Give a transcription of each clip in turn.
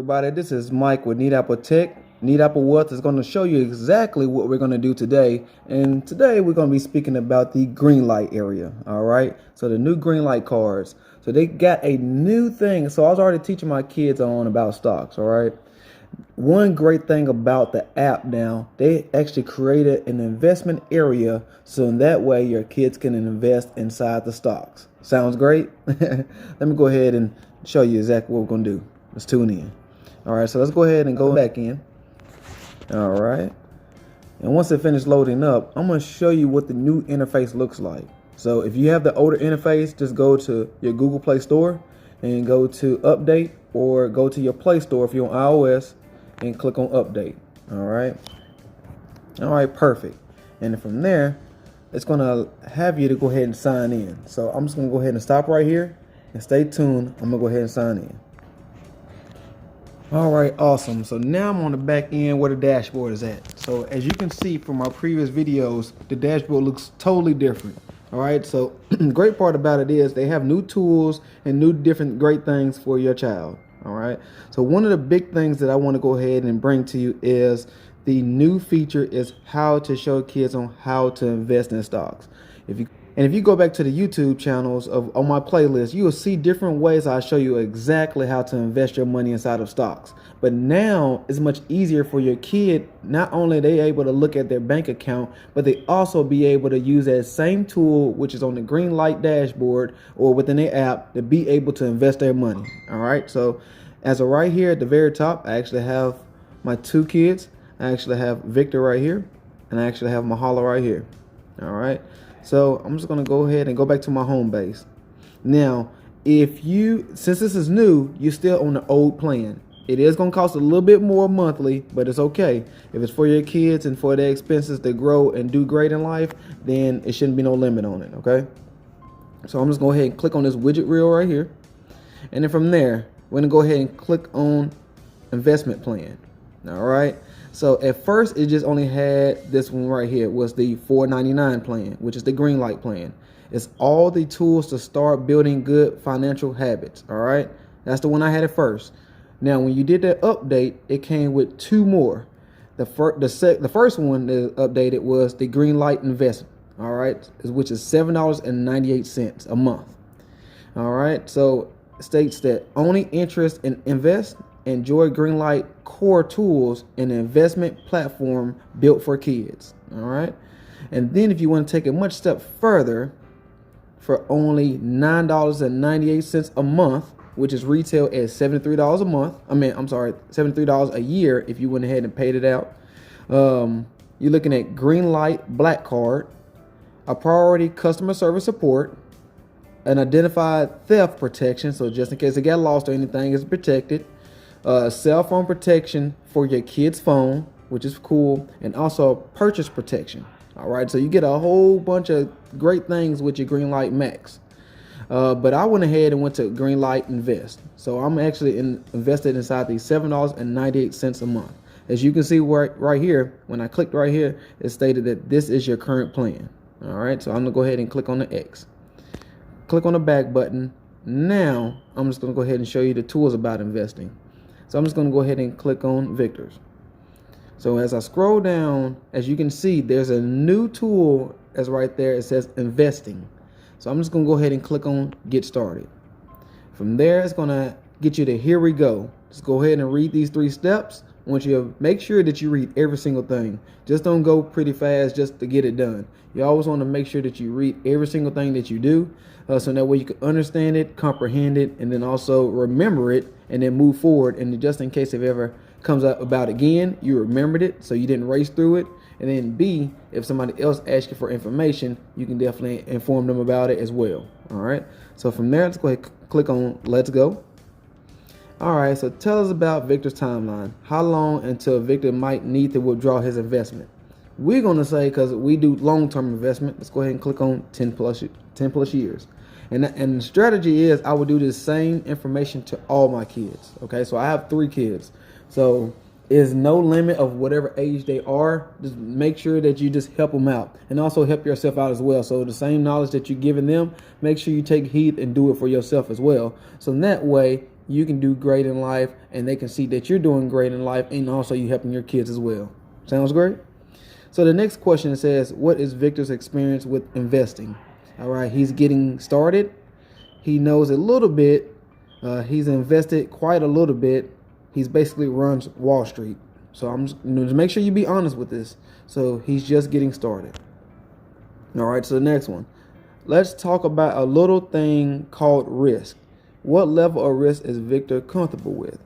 everybody, this is Mike with Neat Apple Tech. Neat Apple Wealth is going to show you exactly what we're going to do today. And today we're going to be speaking about the GreenLight area. All right. So the new GreenLight cards. So they got a new thing. So I was already teaching my kids on about stocks. All right. One great thing about the app now, they actually created an investment area. So in that way, your kids can invest inside the stocks. Sounds great. Let me go ahead and show you exactly what we're going to do. Let's tune in. All right, so let's go ahead and go back in. All right. And once it finishes loading up, I'm going to show you what the new interface looks like. So if you have the older interface, just go to your Google Play Store and go to Update, or go to your Play Store if you're on iOS and click on Update. All right. All right, perfect. And from there, it's going to have you to go ahead and sign in. So I'm just going to go ahead and stop right here and stay tuned. I'm going to go ahead and sign in. All right, awesome. So now I'm on the back end where the dashboard is at. So as you can see from our previous videos, the dashboard looks totally different. All right, so the great part about it is they have new tools and new different great things for your child. All right, so one of the big things that I want to go ahead and bring to you is the new feature is how to show kids on how to invest in stocks. If you go back to the YouTube channels on my playlist, you will see different ways I show you exactly how to invest your money inside of stocks. But now it's much easier for your kid. Not only are they able to look at their bank account, but they also be able to use that same tool, which is on the GreenLight dashboard or within the app, to be able to invest their money. All right. So as of right here at the very top, I actually have my two kids. I actually have Victor right here, and I actually have Mahala right here. All right. So I'm just going to go ahead and go back to my home base. Now, since this is new, you're still on the old plan. It is going to cost a little bit more monthly, but it's okay. If it's for your kids and for their expenses to grow and do great in life, then it shouldn't be no limit on it, okay? So I'm just going to go ahead and click on this widget reel right here. And then from there, we're going to go ahead and click on investment plan. All right. So at first, it just only had this one right here. It was the $4.99 plan, which is the GreenLight plan. It's all the tools to start building good financial habits. All right. That's the one I had at first. Now, when you did that update, it came with two more. The first one that updated was the GreenLight investment. All right. Which is $7.98 a month. All right. So it states that only interest and invest. Enjoy GreenLight core tools, an investment platform built for kids. All right. And then if you want to take a much step further, for only $9.98 a month, which is retail at $73 a month. $73 a year if you went ahead and paid it out. You're looking at GreenLight Black Card, a priority customer service support, an identified theft protection. So just in case it got lost or anything, it's protected. Cell phone protection for your kid's phone, which is cool, and also purchase protection. All right, so you get a whole bunch of great things with your GreenLight Max. But I went ahead and went to GreenLight Invest. So I'm actually invested inside the $7.98 a month. As you can see right here, when I clicked right here, it stated that this is your current plan. All right, so I'm gonna go ahead and click on the X. Click on the back button. Now I'm just gonna go ahead and show you the tools about investing. So I'm just going to go ahead and click on Victor's. So as I scroll down, as you can see, there's a new tool as right there. It says investing. So I'm just going to go ahead and click on get started. From there, it's going to get you to here we go. Just go ahead and read these 3 steps. I want you to make sure that you read every single thing. Just don't go pretty fast just to get it done. You always want to make sure that you read every single thing that you do. So that way you can understand it, comprehend it, and then also remember it, and then move forward. And just in case it ever comes up about again, you remembered it, so you didn't race through it. And then B, if somebody else asks you for information, you can definitely inform them about it as well. All right. So from there, let's go ahead and click on Let's Go. All right. So tell us about Victor's timeline. How long until Victor might need to withdraw his investment? We're going to say, because we do long-term investment, let's go ahead and click on 10 plus years. And the strategy is I would do the same information to all my kids. Okay, so I have 3 kids. So is no limit of whatever age they are. Just make sure that you just help them out and also help yourself out as well. So the same knowledge that you're giving them, make sure you take heed and do it for yourself as well. So in that way, you can do great in life, and they can see that you're doing great in life, and also you helping your kids as well. Sounds great? So the next question says, what is Victor's experience with investing? All right, he's getting started. He knows a little bit. He's invested quite a little bit. He's basically runs Wall Street. So I'm just going to make sure you be honest with this. So he's just getting started. All right, so the next one. Let's talk about a little thing called risk. What level of risk is Victor comfortable with?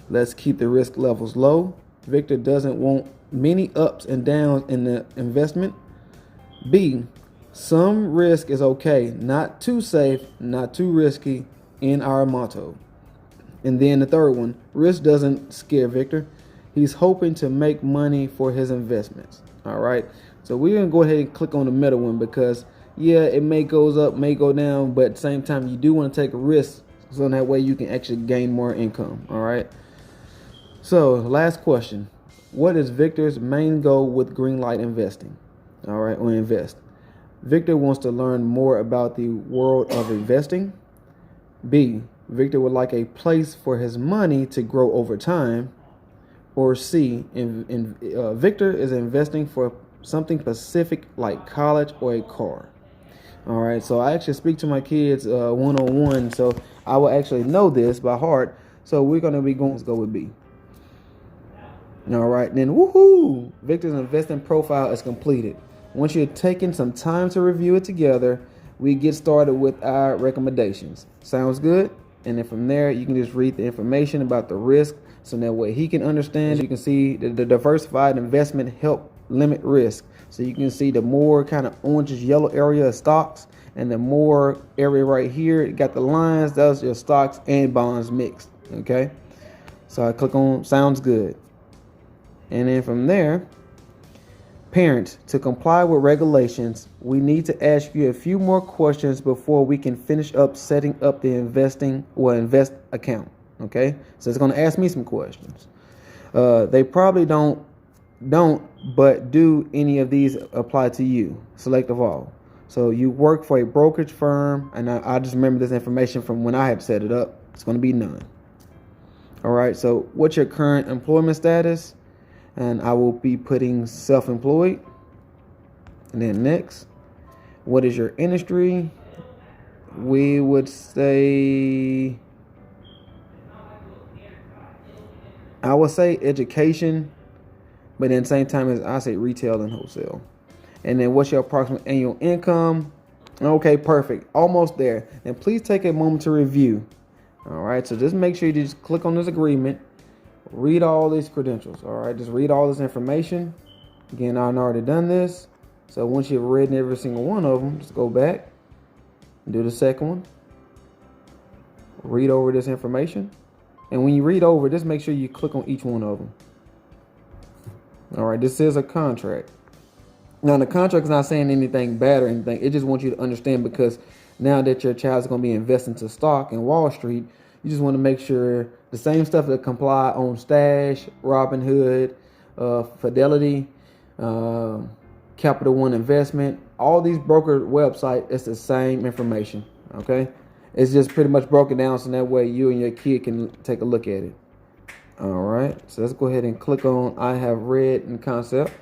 Let's keep the risk levels low. Victor doesn't want many ups and downs in the investment. B, some risk is okay, not too safe, not too risky in our motto. And then the third one, risk doesn't scare Victor. He's hoping to make money for his investments. All right, so we're going to go ahead and click on the middle one because, yeah, it may goes up, may go down, but at the same time, you do want to take a risk so that way you can actually gain more income. All right, so last question. What is Victor's main goal with GreenLight investing? All right, or invest. Victor wants to learn more about the world of investing. B, Victor would like a place for his money to grow over time. Or C, Victor is investing for something specific like college or a car. All right, so I actually speak to my kids one-on-one, so I will actually know this by heart. So we're going to be going to go with B. All right, then woohoo! Victor's investing profile is completed. Once you're taking some time to review it together, we get started with our recommendations. Sounds good? And then from there, you can just read the information about the risk so that way he can understand. You can see the diversified investment help limit risk. So you can see the more kind of orangish yellow area of stocks and the more area right here, it got the lines, those are your stocks and bonds mixed. Okay. So I click on sounds good. And then from there, parents, to comply with regulations, we need to ask you a few more questions before we can finish up setting up the investing or invest account. Okay, so it's going to ask me some questions. They probably don't, but do any of these apply to you? Select of all. So you work for a brokerage firm, and I just remember this information from when I had set it up. It's going to be none. All right, so what's your current employment status? And I will be putting self-employed. And then next, what is your industry? We would say, I would say education, but then same time as I say retail and wholesale. And then what's your approximate annual income? Okay, perfect. Almost there. And please take a moment to review. All right, so just make sure you just click on this agreement. Read all these credentials. All right, just read all this information. Again, I've already done this. So once you've read every single one of them, just go back and do the second one. Read over this information. And when you read over, just make sure you click on each one of them. All right, this is a contract. Now, the contract is not saying anything bad or anything. It just wants you to understand because now that your child is going to be investing to stock in Wall Street, you just want to make sure the same stuff that comply on Stash, Robinhood, Fidelity, Capital One Investment, all these broker websites, it's the same information, okay? It's just pretty much broken down so that way you and your kid can take a look at it. All right, so let's go ahead and click on I have read in concept.